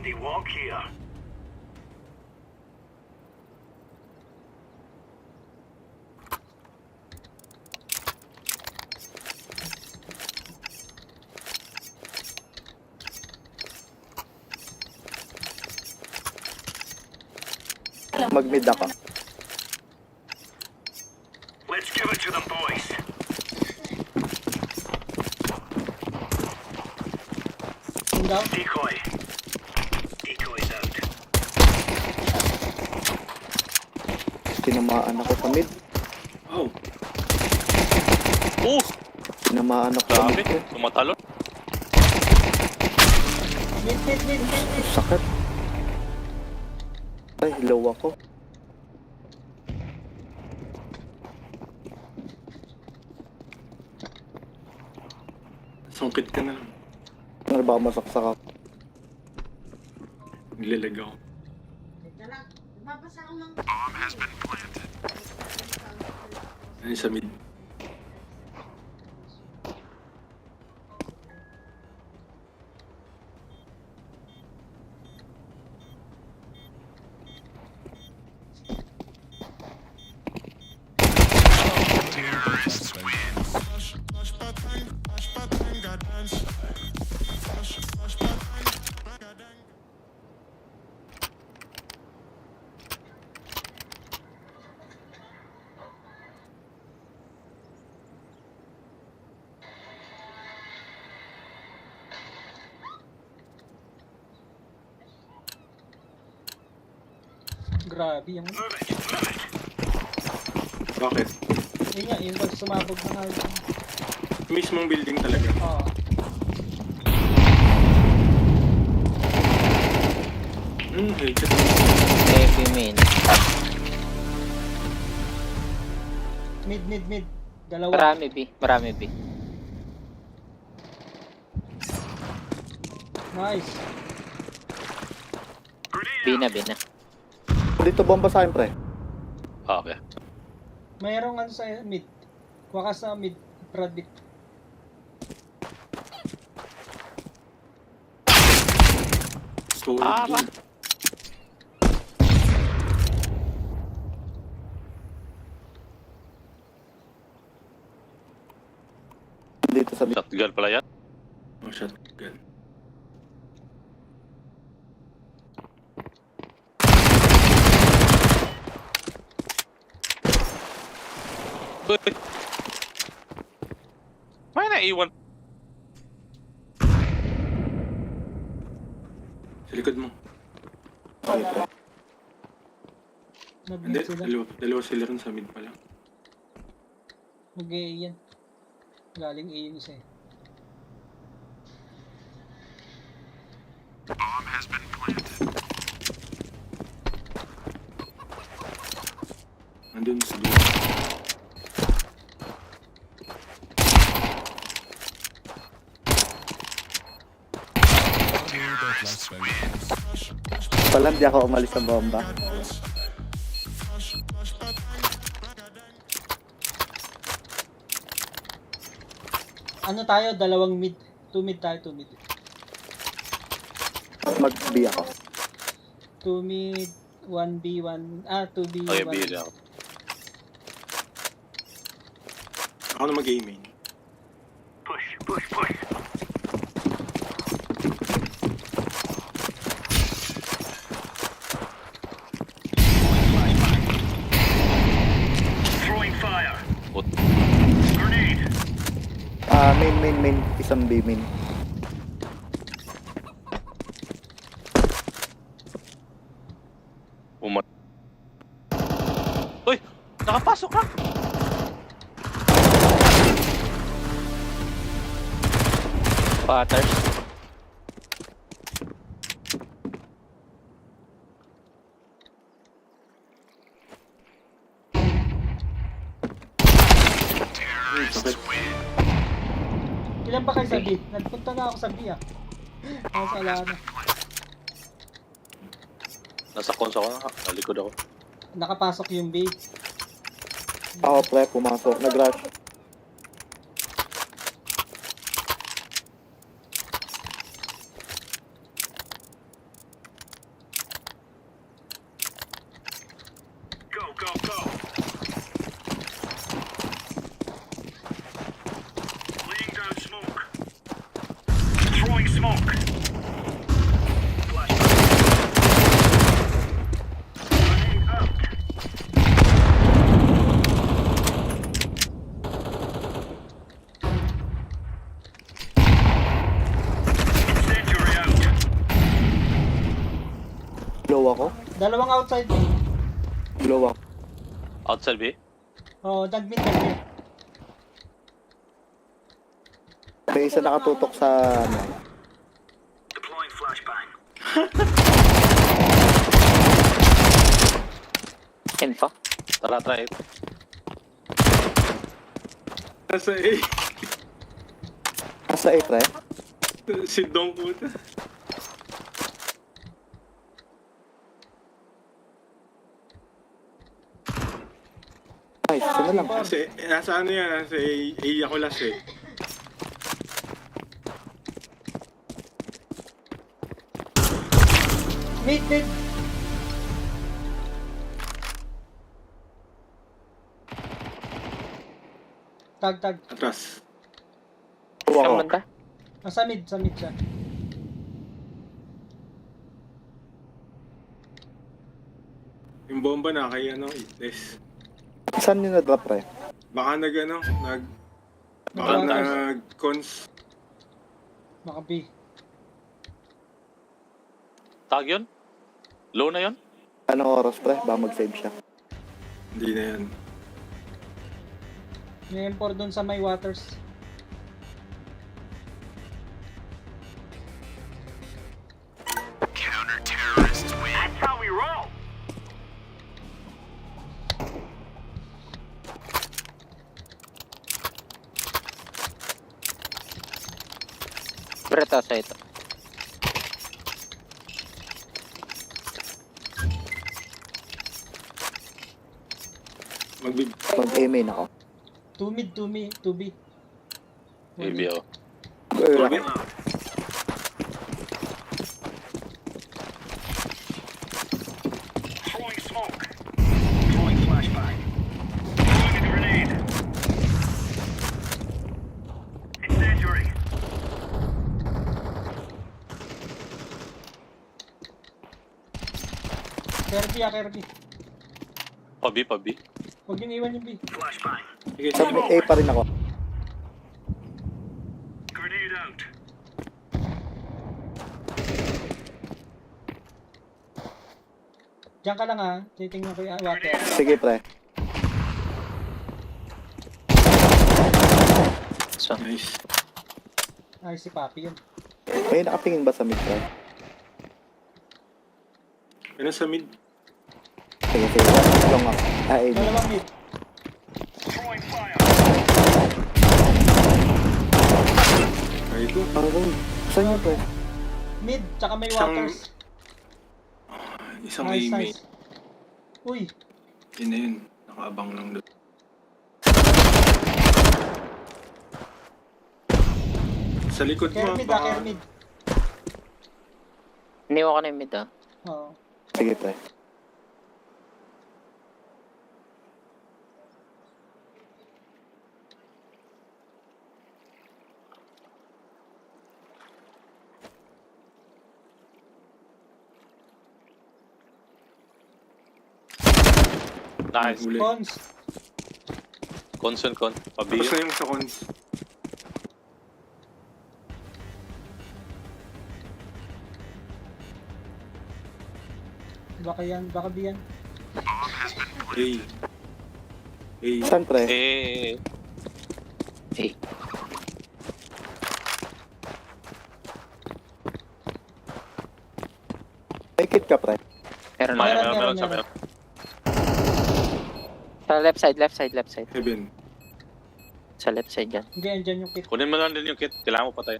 They walk here. Mag-mid ako. Let's give it to them, boys. Down. Decoy. Decoy's out. Tinamaan ako sa mid. Oh, Oh! Tinamaan ako sa Grabe, mid. tumatalon. Mid. Sakit. Ay, low ako. sungkit ka na lang. Ano baka masaksak ako? Nilalag ako. Ano sa mid? Grabe yung... Move it. Move it. Bakit? Yun nga, yung pag sumabog na nga yun. Mismong building talaga. Oo. Headshot. Heavy main. Mid. Dalawa. Marami B. Nice. B na. Dito bomba sa akin, pre. Okay. Mayroong ano sa mid. Kuha ka sa mid. Pradict. Solid Ah, yun. Dito sa mid. Shotgun pala yan. Oh, shotgun. Uy! May naiwan. Sa likod mo. Dito. Hindi, Nag-mid sila. dalawa sila rin sa mid pala. Mag-A yan. Galing A yung isa eh. Nandun sa dulo. Pala hindi ako umalis sa bomba. Ano tayo? Dalawang mid. 2 mid tayo, 2 mid. Mag-B ako. 2 mid, 1B, 1... 2B, Okay, 1... B na ako. Ako na mag-aim main. Push. Throwing fire. Put. Grenade. Main. Isang B main. Umat. Uy! Nakapasok ka! Paters. Sakit. Ilan ba kayo sa B? Nagpunta na ako sa B ah. Nasa Alana. Nasa cons ako na. Nalikod ako. Nakapasok yung B. Ako, pre, pumasok. Nag-rush. Glow ako. Dalawang outside B. Glow ako. Outside B? Oh, dagmit. May isa nakatutok sa ano. Deploying flashbang. Info. Tara, try it. Nasa A. Nasa A, pre. Si Dong puta. Nice, ito na lang. Nasa ano yan? Nasa A. A ako last eh. Mid. Tag. Atras. Glow Saan ako. banda? Sa mid siya. Yung bomba na kay ano, Itles. Saan nyo na-drop, pre? Baka Baka Nag- nag-cons. Maka B. Tag yun? Low na yun? Anong oras, pre? Baka mag-save siya. Hindi na yan. May M4 doon sa may waters. That's how we roll. Breta sa ito. Magbib... Mag-A-main ako. 2 mid, 2B. Maybe ako. Reload. Throwing smoke. Throwing flashbang. Throwing a grenade. Incendiary. Kirby. Pa B. Huwag yung iwan yung B. Flashbang. Sige, Sa A pa rin ako. Grenade out. Diyan ka lang ha. Titingnan ko yung water. Sige, pre. So, nice. Ay, si Papi yun. May nakatingin ba sa mid, pre? Ano sa mid? Sige. Long ako. A-main. Dalawang mid. Throwing fire. Ay ko. Aroy. Saan yun, pre? Mid, tsaka may Isang- waters. Isang Nice. A-main. Uy, Yun na yun. Nakaabang lang doon. Sa likod mo, Kermid baka... Kermid. iniwan ko na yung mid ah. Oo. Sige, pre. Nice. Huli. Cons. Con. Pa B Tapos na yun. yung sa cons. Baka B yan. A. A. Saan, pre? Eh. Eh, May kit ka, pre. meron na. Meron. Meron. Sa left side. Heaven. Sa left side yan. Hindi, andyan yung kit. Kunin mo lang din yung kit. Kailangan mo patay.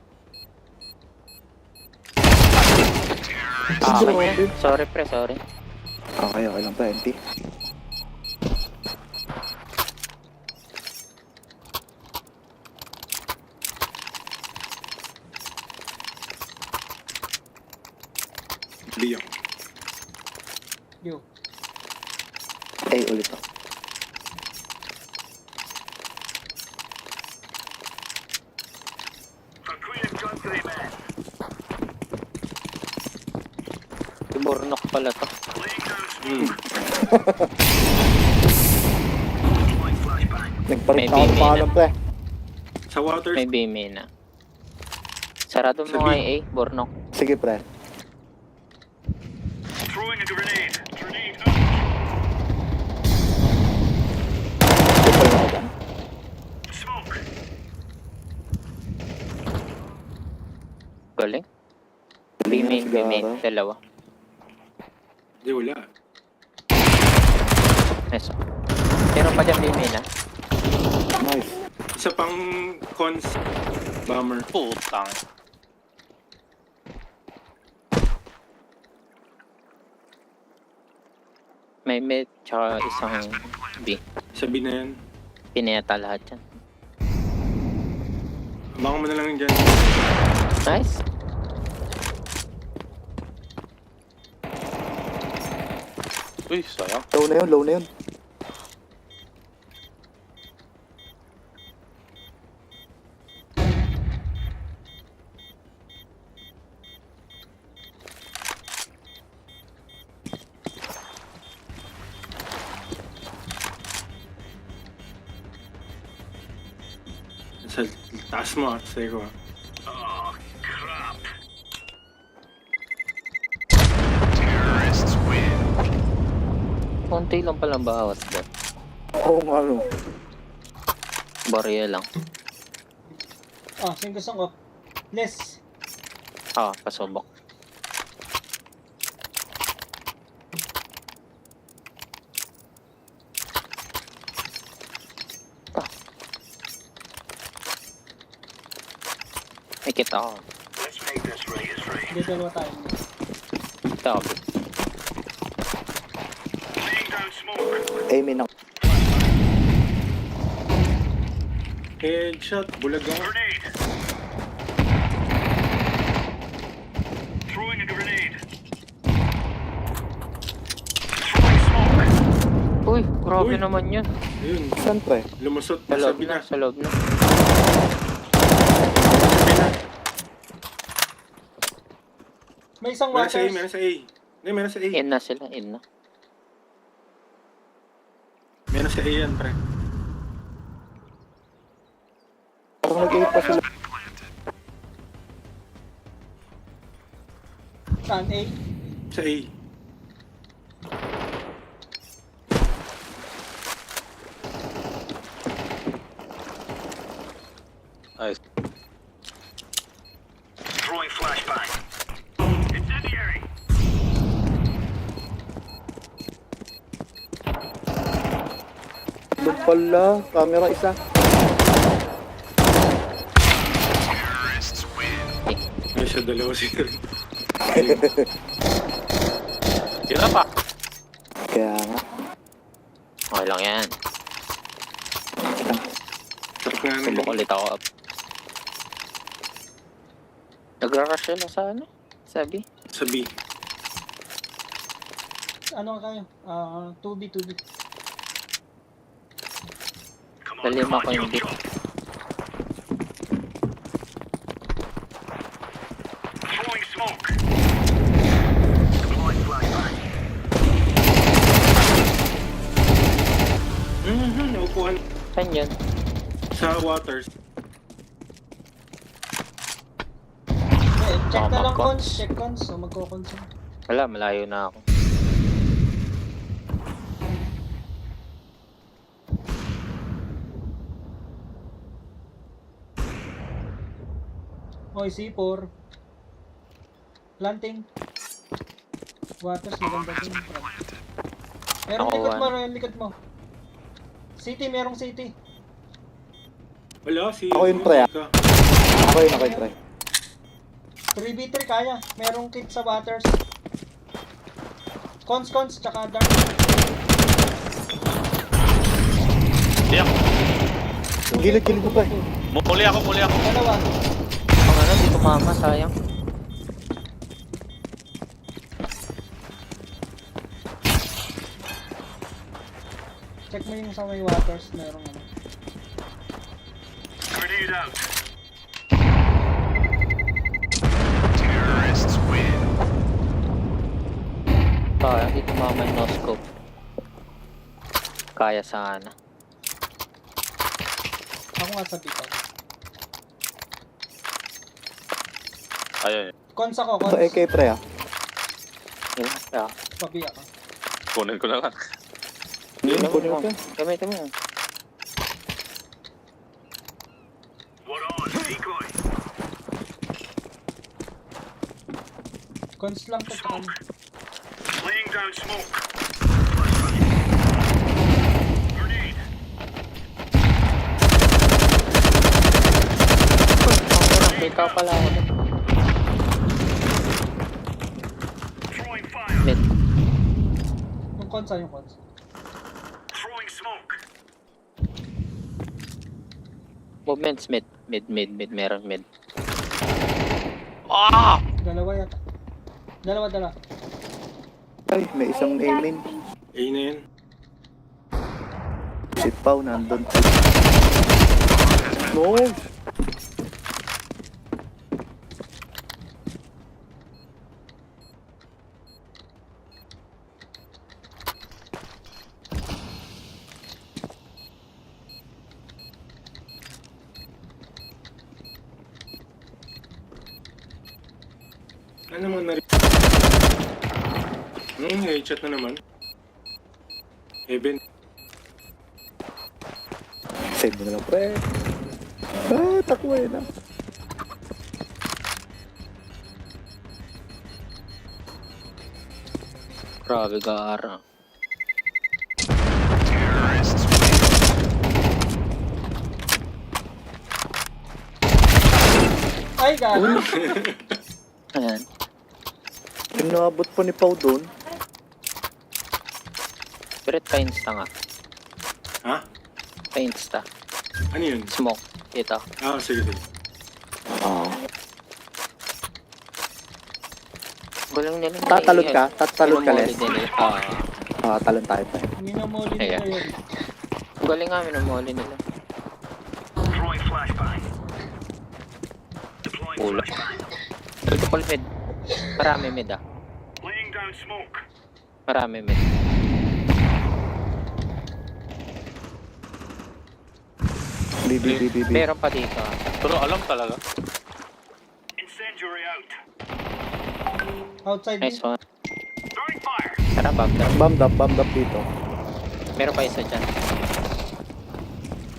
Ah, Grabe. sorry pre, sorry. Okay lang, pre. Empty. B ako. Yo. A ulit ako. For Queen of Country, man. Burnok pala to. Laying down Hmm. smoke. Throwing flashbang. Nagpalit May na ako ng B-main pangalan, pre. Sa waters. May B-main na. Sarado mo Sa nga yung A, Burnok. Sige, pre. Throwing Throwing a grenade. Grenade out. Ito pala ako dyan. Smoke. Galing. B-main, B-main. Dalawa. Hindi, wala. Nice. Meron pa dyan B-main ah. Nice. Isa pang cons. Bomber. Putang. May mid, tsaka isang B. Sabi na yan. Pineta lahat yan. Abangan mo na lang dyan. Nice. Uy, sayang. Low na yun, low na yun. Sa taas mo at sa ko. Oh, crap. Terrorists win. Konti lang palang bawas doon. Oo nga, ano. Barya lang. Ah, singkasong ko. Less. Ah, pasubok. May kita ko. Let's make this ray as rain. Hindi, dalawa tayo. Sabi. Laying down smoke. Aiming ako. Headshot. Bulaga. Grenade. Throwing a grenade. Throwing smoke. Uy, grabe Uy. naman yun. Ayun. Saan pre? Lumusot. Sa loob Nasabi na, na. sa loob na. Sabi na. May isang Meron sa A. waters. Meron sa A. Hindi, meron sa A. In na sila, in na. Meron sa A yan, pre. Parang nag-8 pa sila. Saan? A? Sa A. Nice. Throwing flashbang. Incendiary. Doon pala. Camera isa. Terrorists win. Ay, siya dalawa sila. Tira pa. Kaya nga. Okay lang yan. Sarap nga nila. Subok ulit ako up. Nagra-rush sila sa ano? Sabi? Sa B. Ano kayo? 2B, 2B. Come on, Nalima come ko on, yung yo, dip. yo. Throwing smoke. Deploying flashbang. Naupuan. Saan yun? Sa waters. Check na lang Baka cons. Check cons. So, magko-cons yun. Wala, malayo na ako. Hoy, C4. Planting. Waters, maganda din. Merong Ako, likod mo, one. merong likod mo. City, merong city. Wala, si... Ako yung pre, ah. Ka. Ako yun, ako yun pre. 3v3 kaya. Merong kit sa waters. Cons, tsaka dark. Di ako. Gilid-gilid mo pre. Muli ako. Dalawa. Ang ano, di tumama, sayang. Check mo yung sa may waters. Merong ano. Grenade out. Terrorists win. Sayang, di tumama yung no-scope. Kaya sana. Ako nga sabi ko. Ayun. Cons ako, cons. Sa AK pre ah. Yeah. Pabiyak ka. Kunin ko na lang. Yun, kunin mo. Gamitin mo. What on? Decoy. Cons lang to sa kanya. Laying down smoke. Grenade. Nakita ko pala ako. Throwing fire. Mid. Yung cons yung cons. Throwing smoke. Movements mid. Mid. Meron mid. Ah! Dalawa yata. Dalawa. Ay, may isang aiming. A na yan. Si Pao nandun. No! Ano naman na rin? Chat na naman. Heaven. Save mo na lang, pre. Ah, takway na. Grabe gaara. Ay, gago. Ayan. Yung naabot pa ni Pao doon. Spirit pa-insta nga. Ha? Pa-insta. Ano yun? Smoke. Dito. Ah, sige. Oo. Gulang nila. Tatalon ka? Tatalon ka, Les? Talon tayo pa. Minamoli nila Ayan. yun. Galing nga, minamoli nila. Throwing flashbang. Deploying Pula. flashbang. Multiple mid. Marami mid ah. Laying down smoke. Marami mid. BB. Meron pa dito ah. Pero alam talaga. Incendiary out. Outside Nice din. one. Throwing fire. Tara, bump. Bomb up dito. Meron pa isa dyan.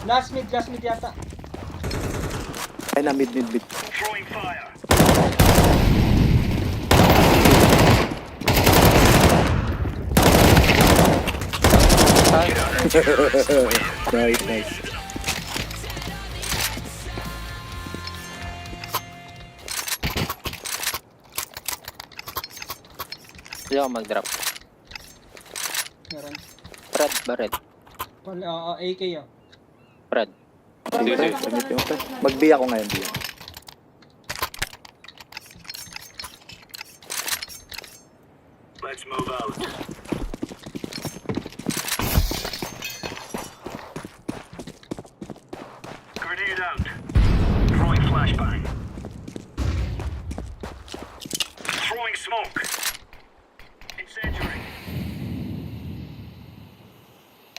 Last mid yata. Ay na, mid. Throwing fire. Nice. Hindi ako mag-drop. Meron. Brad, Barret. AK yun. Brad. Sige, Sige. gamitin mo, pre. Mag-B ako ngayon, B. Let's move out. Grenade out. Throwing flashbang. Throwing smoke. Incendiary.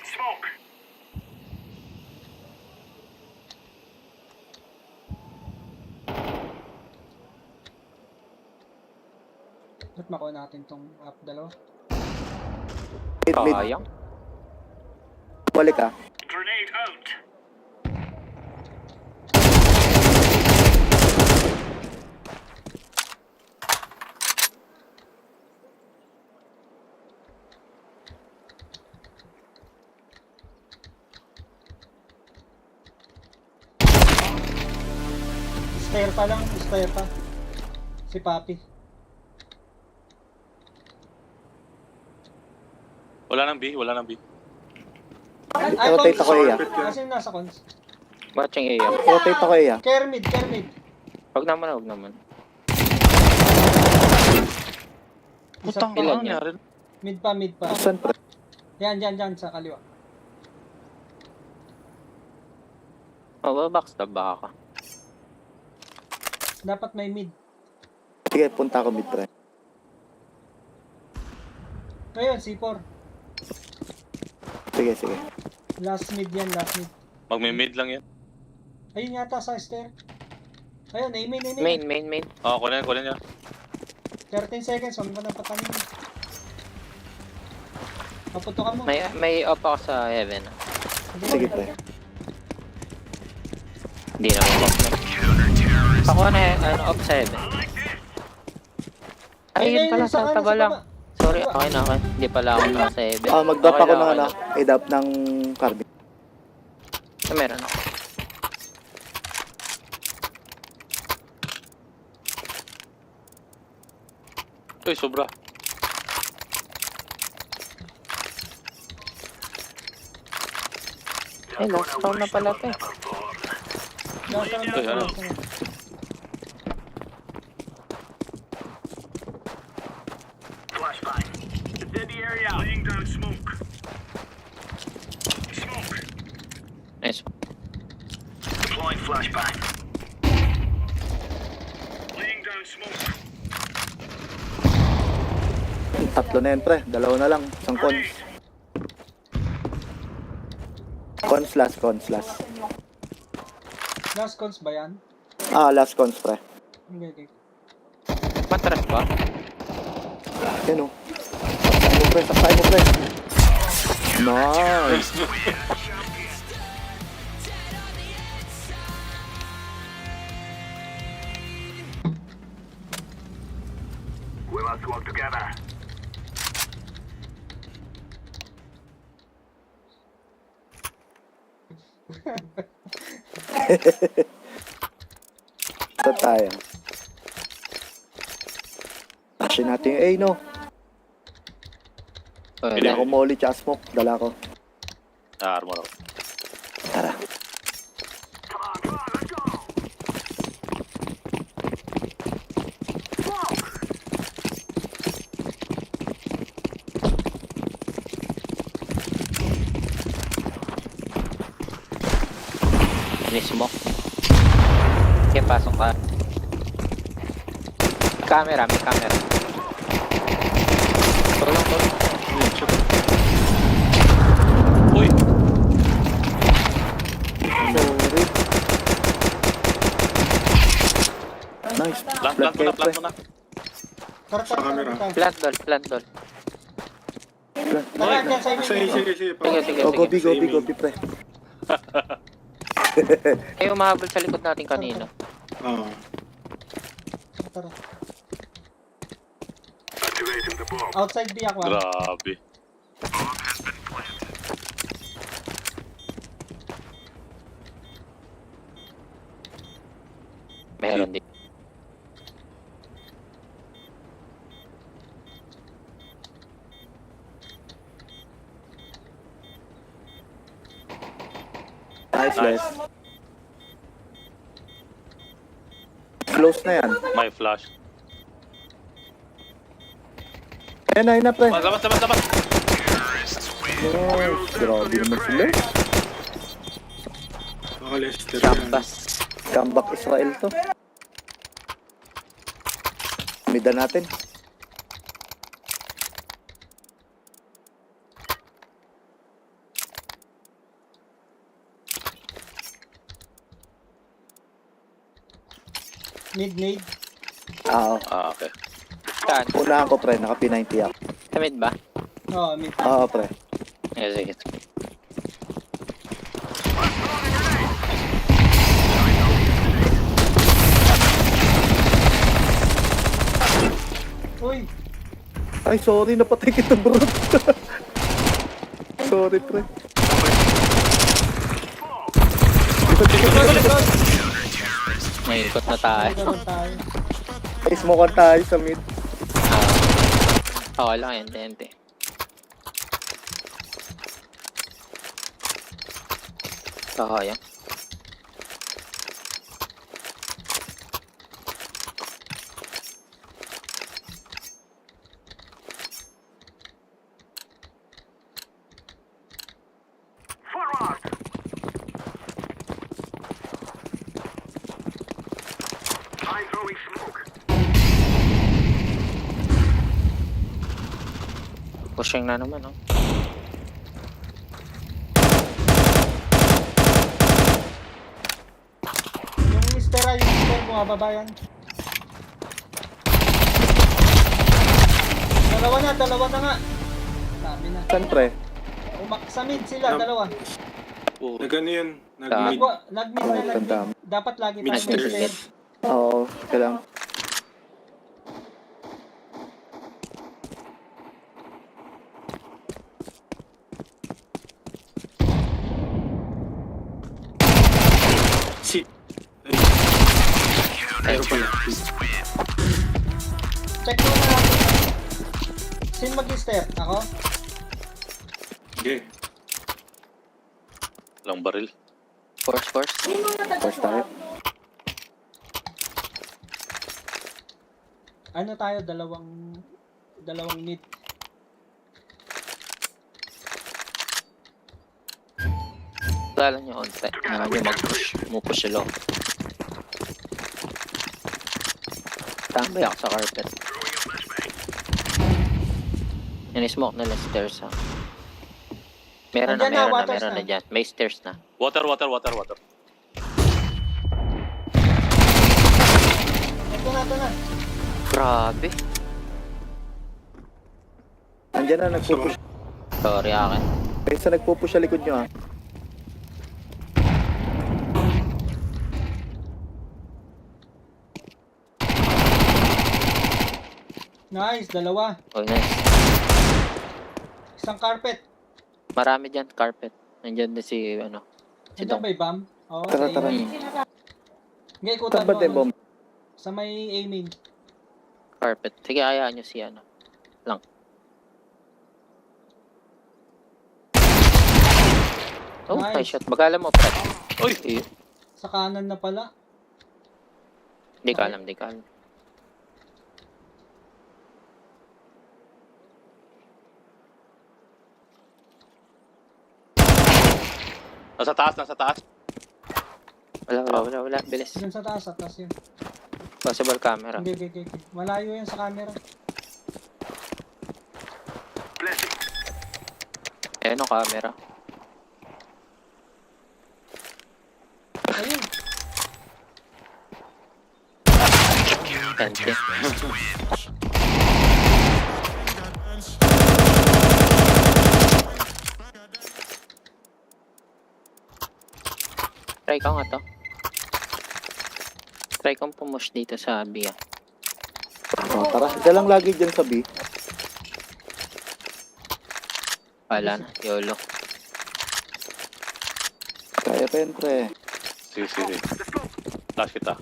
Smoke. Ba't makuha natin tong up dalawa? Mid. Sayang. Balik ka. Grenade out. Stair pa. Si Papi. Wala nang B. Rotate ako, Eya. Kasi nasa cons. Watching A. Rotate ako, Eya. Care mid. Huwag naman. Putang Ilan ano yan? nangyari? Mid pa. Saan, pre? Yan, sa kaliwa. Backstab baka ka. Dapat may mid. Sige, punta ako mid, pre. Ngayon, C4. Sige. Last mid. Magme-mid lang yan. Ayun yata sa stair. Ayun, aiming. Main. Oo, kunin niya. 13 seconds, huwag mo na patanin. Paputokan mo. May off ako sa heaven. Sige, pre. Hindi na mo off na. Ako na off sa heaven. Ay, yun pala, sa taba lang. Sorry, okay na okay. Hindi pala ako nasa heaven. Mag-drop Okay ako lang, ng okay ano, lang. i-drop ng carbine. Meron ako. Uy, sobra. Ay, last round na pala to eh. Uy, ano? Flashbang. Incendiary out. Laying down smoke. Smoke. Nice. Deploying flashbang. Laying down smoke. Tatlo na yan, pre. Dalawa na lang. Isang cons. Cons last, cons last. Last cons ba yan? Last cons, pre. Okay. Matras ba? Yan o. Saksain mo, pre. Saksain mo, pre. Nice. We must work together. Ito tayo. Tashin natin yung A, no? Dala ko molly tsaka smoke. Dala ko. Armor ako. Tara. Finish mo. Okay, pasok ka. Camera, may camera. Tulong, tulong. Uy! Sorry. Nice. Plant Flat mo na, kayo, plant pre. mo na. Sa camera. Plant doll, plant doll. Tara, dyan sa inyo. Sige, sige, sige. Sige, sige, Oh, gobi, sige. gobi, gobi, pre. Ay, umahabol sa likod natin kanina. Oo. Tara. Activating the bomb. Outside B ako. Grabe. Meron din. Nice, guys. Close na yan. May flash. Ayun na, pre. Labas, labas, labas! Nice. Grabe naman sila. Baka Lester yan. Chambas. Comeback Israel to. Mida natin. Mid. Oo. Okay. Saan? Unahan ko, pre. Naka P90 ako. Sa mid ba? Oo, mid. Oo, pre. Sige, sige. Uy! Ay, sorry. Napatay kita, bro. Sorry, pre. May ikot na tayo. Meron tayo. Ay, smoke tayo sa mid. Okay lang, ente. Kaya. Forward. I'm throwing smoke. Pushing na naman, oh. Yung Mr. bumababa yan. Dalawa na nga. Tara. Marami na. Saan pre? Sa mid sila, dalawa. Oh. Nag-ano yun? Ah. Nag-mid. Nag-mid Oh, na, nag-mid. tanda. Dapat lagi tayo Mid may stairs. stairs. Oo, kailang. Si... Ayun. pala. Check muna natin. Sino mag-step? Ako? Okay. Lang baril. Force. First tayo. Ano tayo? Dalawang mid. Kala nyo onte. Nyo mag-push. Push sila. Tambay ako sa carpet. In-smoke nila stairs ha. Meron Andyan na, na waters meron na. na dyan. May stairs na. Water. Ito na. Grabe. Andiyan na, nagpupush. Sorry akin. May isa nagpupush sa likod nyo ah. Nice, dalawa. Oh, nice. Isang carpet. Marami dyan, carpet. Nandyan na si, ano. Si Andiyan Dong. ba yung bomb? Oo, Tara, sa tara. aiming. Hindi, ikutan Saan ba mo. tayo bomb? Sa may aiming. Carpet. Sige, hayaan nyo si, ano. Lang. Oh, Nice. nice shot. Bagala mo, pre. Uy! Eh, Sa kanan na pala. Hindi ka alam, di ka alam. Nasa taas. Wala. Bilis. Dun sa taas, atas yun. Possible camera. Hindi. Malayo yan sa camera. Ayan o, camera. Ayun. Tente. Try ko nga to. Try kong pumush dito sa B ah. Oh, tara, dyan lang lagi dyan sa B. Wala na, YOLO. Kaya pa yun pre. Sige. Flash kita.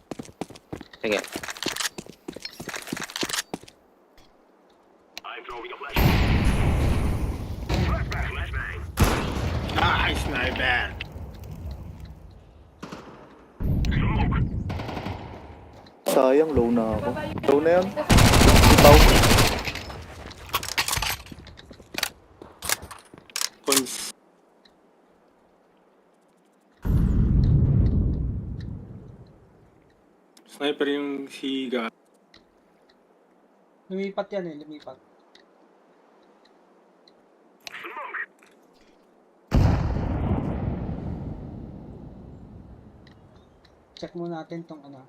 Sige. I'm throwing a flash. Flashbang. Nice, not bad. Smoke. Sayang, low na ako. Low na yan. Itaw. Cons. Sniper yung higa. Lumipat yan lumipat. Check muna natin tong ano.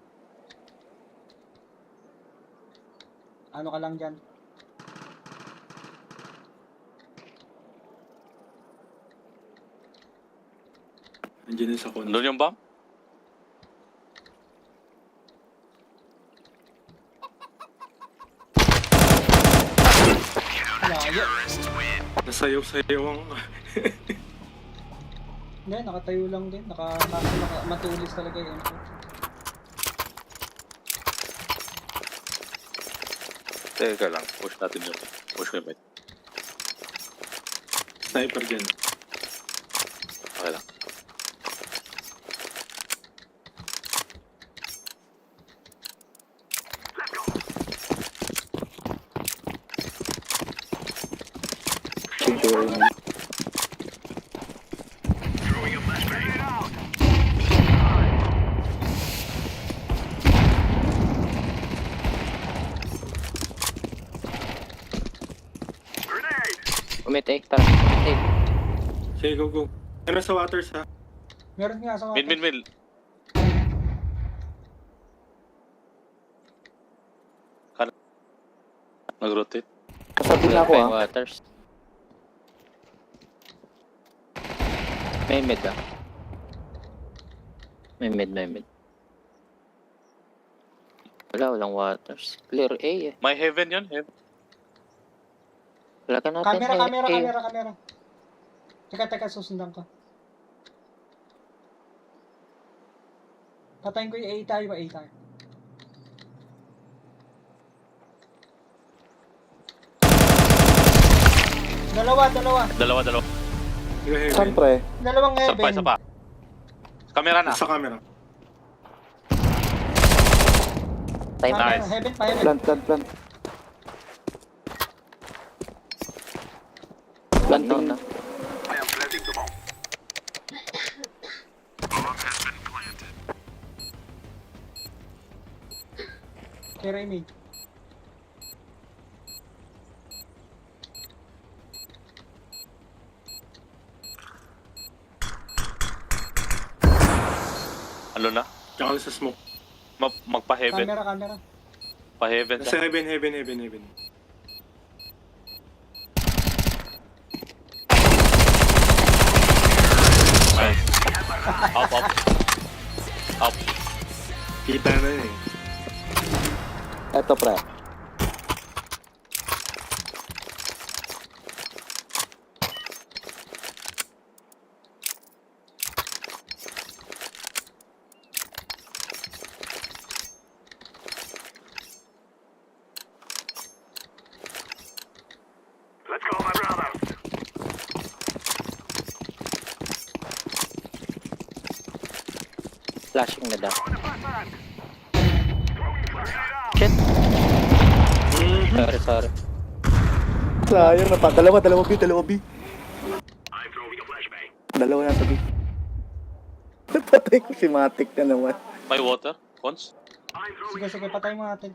Ano ka lang dyan? Andiyan na sa cons. Doon yung bomb? Layo. Nasayaw-sayaw ang... Hindi, nakatayo lang din. Matulis talaga yun. Teka lang. Push natin yun. Push ko yung mid. Sniper dyan. Okay lang. Siguro yun. Throwing a flashbang. It out. Grenade. Umite, tara. Umite. Okay, go. Ano sa waters ha? Meron nga sa Mid. Nag-rotate. Kasabi na Wala ako pa yung ah. waters. May mid ah. May mid. Walang waters. Clear A eh. May heaven yun, heaven. Wala ka natin Camera. Teka, susundan ko. Patayin ko yung A tayo. Dalawa. Heaven. Saan pre? Dalawang heaven. Isa pa. Kamera na. Sa camera. Time Camera, Nice. Heaven. Plant. Planting na. I am planting the bomb. Kay Remy. Ano na? Tsaka sa smoke. Magpa-heaven. Camera. Pa-heaven Nasa ka. heaven. Nice. Up. Kita na yun eh. Eto pre. Let's go, my brother. Flashing na daw. On the flashbang. Shit. Sorry. Sayang na pa. Dalawa B. I'm throwing a flashbang. Dalawa na sa B. Napatay ko si Matic na naman. May water? Cons? I'm throwing Sige, patayin mo natin.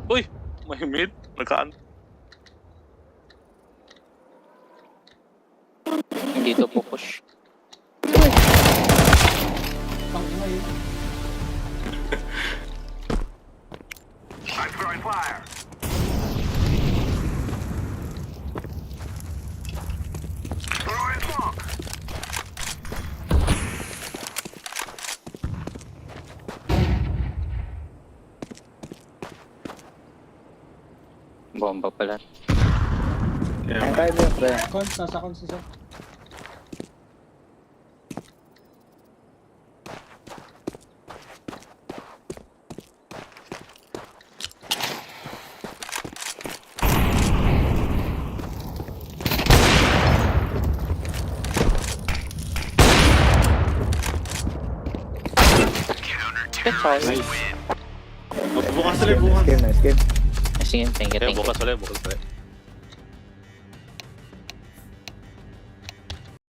Uy! May mid? Nagkaan? Hindi to pupush. Tangina yun. I'm throwing fire. Throwing smoke. Bomba pala. Ang kaya mo yun pre. Nasa cons isa. Good try. Nice. Bukas ulit, bukas. Nice game. Sige, thank you. Bukas ulit.